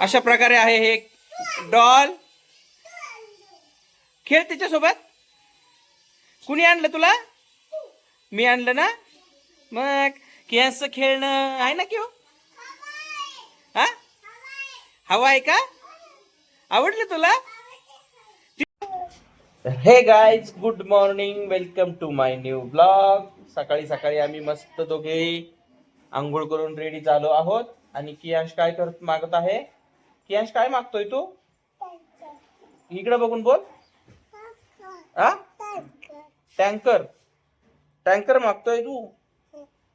अशा प्रकारे आहे हे डॉल. खेळ त्याच्यासोबत. कुणी आणलं तुला? मी आणलं ना. मग केस खेळणं आहे ना क्यों? हा, हवा आहे का? आवडलं तुला? Hey guys, good morning, welcome to my new blog. सकाळी सकाळी आम्ही मस्त दोघेही आंघोळ करून रेडी झालो आहोत. आणि कियांश काय मागत आहे? कियांश काय मागतोय तू? इकडे बघून बोल. हा, टँकर. टँकर मागतोय तू?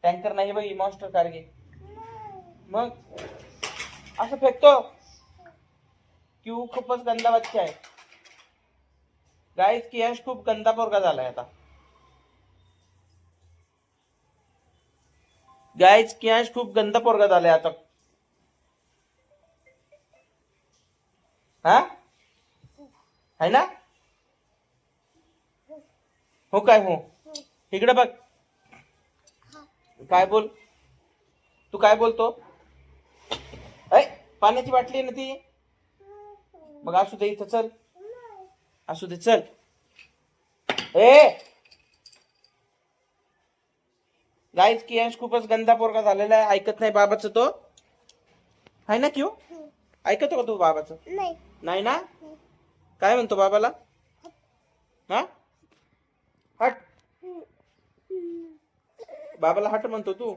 टँकर नाही बाई, मॉन्स्टर कार घे. मग असं फेकतो क्यू? खूपच गंदा बच्चा आहे गाईज. कियांश खूप गंदा पोरगा झालाय आता. गाईज, कियांश खूप गंदा पोरगा झालाय आता. हा, है ना? हो काय हो? इकडे बघ. काय बोल? तू काय बोलतो? पाण्याची बाटली आहे ना ती. मग असू दे, इथं चल. असू दे, चल. गाईज, कियांश खूपच गंदा पोरगा झालेला आहे. ऐकत नाही बाबाचं तो. आहे ना क्यू? ऐकतो का तू बाबाचं? नाही ना. काय म्हणतो बाबाला? हा, हट. बाबाला हट म्हणतो तू?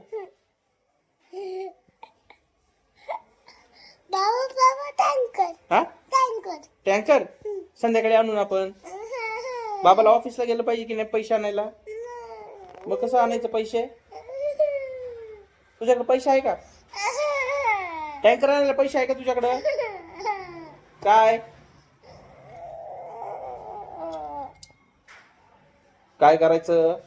हा, टँकर संध्याकाळी आणून आपण. बाबाला ऑफिसला गेलं पाहिजे की नाही पैसे आणायला? मग कसं आणायचं पैसे? तुझ्याकडे पैसे आहे का? टँकर आणायला पैसे आहे का तुझ्याकडं? काय काय करायचं?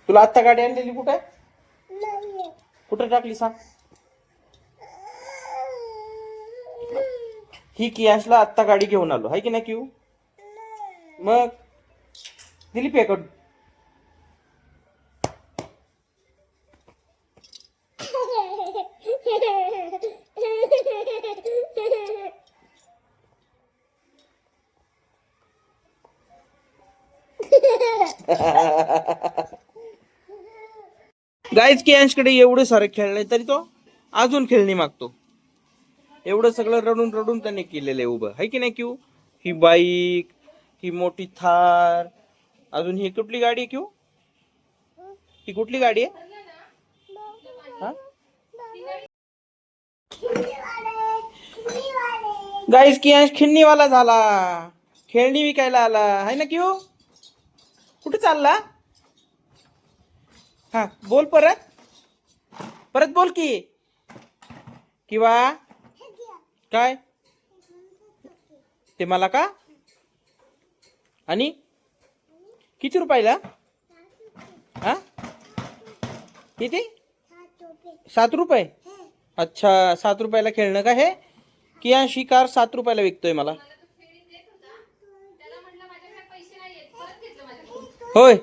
तुला आत्ता गाडी आणलेली कुठे? कुठे टाकली सांग? ही कियांशला आत्ता गाडी घेऊन आलो, आहे की नाही क्यू? मग दिली पेकड. गाईज, कियांशकडे एवढे सारे खेळणे तरी तो अजून खेळणी मागतो. एवढं सगळं रडून रडून त्याने केलेलं आहे उभं, आहे की नाही क्यू? ही बाईक, ही मोठी थार, अजून ही कुठली गाडी आहे क्यू? ही कुठली गाडी आहे? हा, गाईज, कियांश खिन्नीवाला झाला. खेळणी विकायला आला, आहे ना क्यू? कुठे चालला? हा, बोल परत. परत बोल की. किंवा काय ते मला का? आणि किती रुपयाला? हा, किती? 7 रुपये. अच्छा, 7 रुपयाला खेळणं का हे? कियांश ही कार 7 रुपयाला विकतोय मला. होय,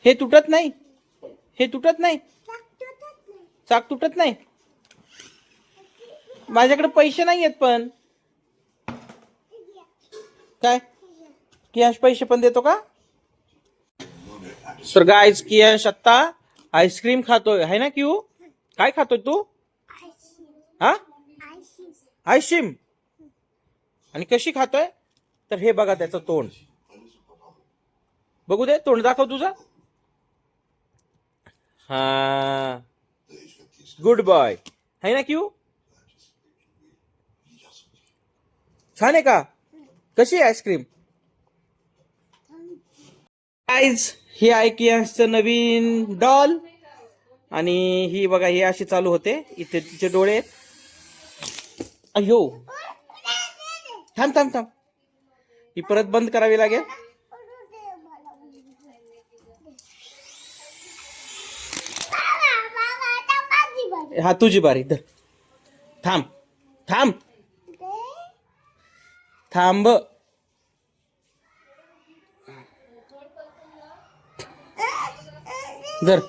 हे तुटत नाही. हे तुटत नाही. चाक तुटत नाही. माझ्याकडे पैसे नाही आहेत पण. काय कियांश पैसे पण देतो का? तर गाईज, कियांश आता आईस्क्रीम खातोय, है ना क्यू? काय खातोय तू? हा, आईस्क्रीम. आणि कशी खातोय? तर हे बघा त्याचं तोंड. बघू दे, तोंड दाखव तुझं. हा, गुड बॉय, है ना क्यू? छान आहे का? कशी आहे आईस्क्रीम? गाईज, ही आहे कियांशचं नवीन डॉल. आणि ही बघा, ही अशी चालू होते. इथे तिचे डोळे. अयो, थांब थांब थांब, ही परत बंद करावी लागेल. हा, तुझी बारी. धर. थांब थांब थांब. जर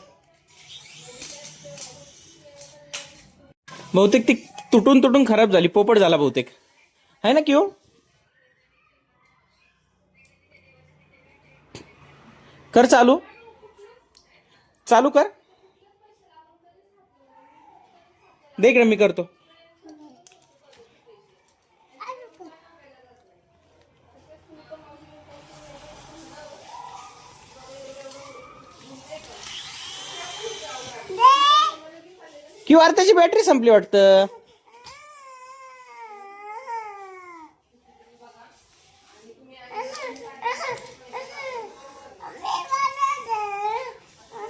बहुतेक ती तुटून तुटून खराब झाली, पोपट झाला बहुतेक, आहे ना क्यों? कर चालू, चालू कर, देख रे मी करतो. क्यों अरे त्याची बॅटरी संपली वाटतं.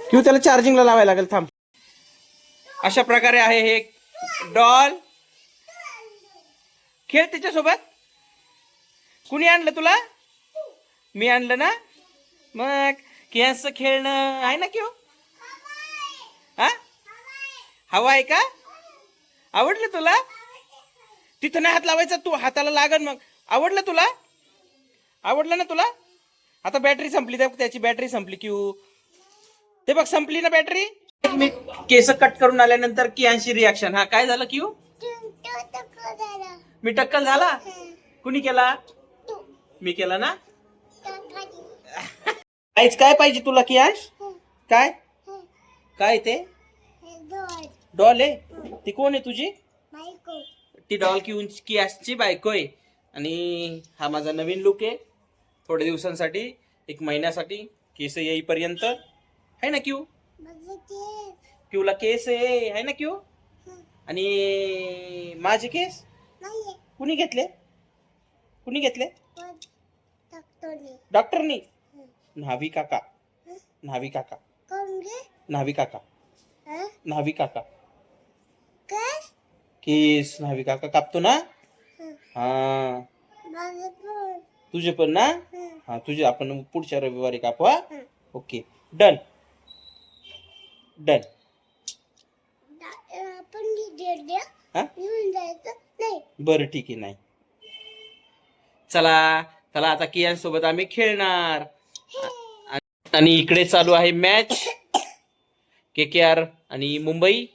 क्यों त्याला चार्जिंगला लावायला लागेल, थांब. अशा प्रकारे आहे हे डॉल. खेळ त्याच्यासोबत. कुणी आणलं तुला? मी आणलं ना. मग केस खेळणं आहे ना क्यों? हा, हवा आहे का? आवडलं तुला? तिथं नाही हात लावायचा, तू हाताला लागन मग. आवडलं तुला? आवडलं ना तुला? आता बॅटरी संपली, त्याची बॅटरी संपली. क्यू ते बघ संपली ना बॅटरी. मी केस कट करून आल्यानंतर कियांशी रिॲक्शन. हा काय झालं क्यू? मी टक्कल झाला. कुणी केला? मी केला ना. आईच काय पाहिजे तुला कियांश? काय काय ते डॉल आहे? ती कोण आहे तुझी? ती डॉल कियांशची बायको आहे. आणि हा माझा नवीन लुक आहे, थोड्या दिवसांसाठी, 1 महिन्यासाठी, केस येईपर्यंत, है ना क्यू? क्यूला केस आहे ना क्यू? आणि माझे केस कुणी घेतले? कुणी घेतले? डॉक्टरनी. न्हावी काका. न्हावी काका. न्हावी काका. न्हावी काका. केस न्हावी काका कापतो ना. हा तुझे पण ना. हा तुझे आपण पुढच्या रविवारी कापू. हा ओके डन डन. बरं ठीक आहे. नाही चला चला आता कियान सोबत आम्ही खेळणार. आणि इकडे चालू आहे मॅच, KKR आणि मुंबई.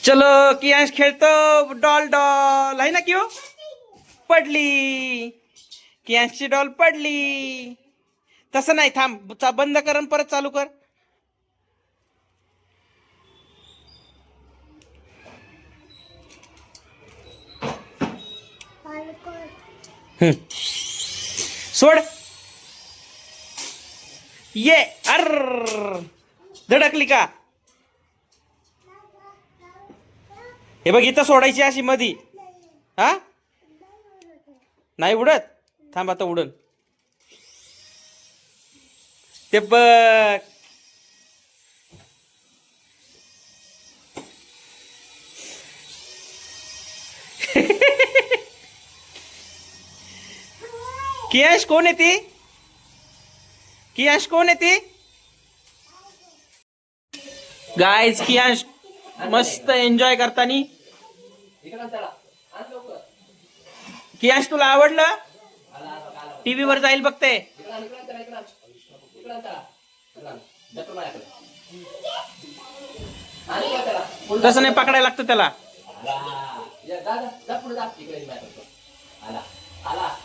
चलो कियांश खेळतो. डॉल डॉल आहे ना क्यों? पडली. कियांशची डॉल पडली. तसं नाही, थांब, बंद कर आणि परत चालू कर. सोड. ये अर धडकली का? हे बघ इथं सोडायची अशी मधी. हा नाही उडत. थांब आता उडन. ते बघ. कियांश कोण आहे ती? कियांश कोण आहे ती? गाइस कियांश मस्त एन्जॉय करतानी. कियांश तुला आवडलं? टीव्ही वर जाईल बघते. तसं नाही, पकडायला लागतं त्याला. आला